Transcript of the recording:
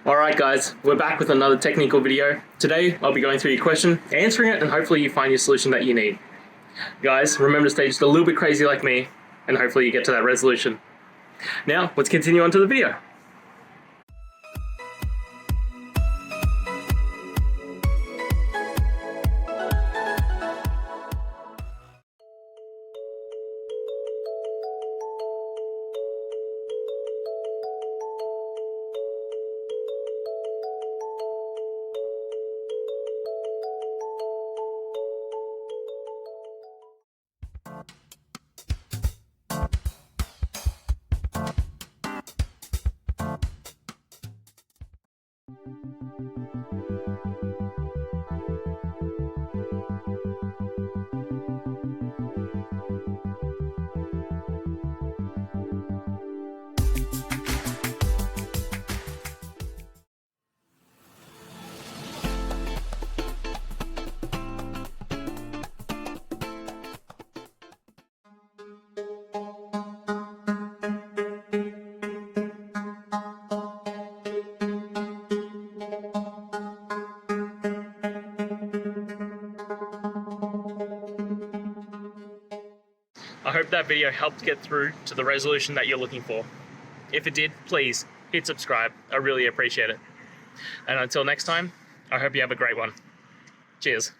Alright guys, we're back with another technical video. Today I'll be going through your question, answering it, and hopefully you find your solution that you need. Guys, remember to stay just a little bit crazy like me, and hopefully you get to that resolution. Now, let's continue on to the video. I hope that video helped get through to the resolution that you're looking for. If it did, please hit subscribe. I really appreciate it. And until next time, I hope you have a great one. Cheers.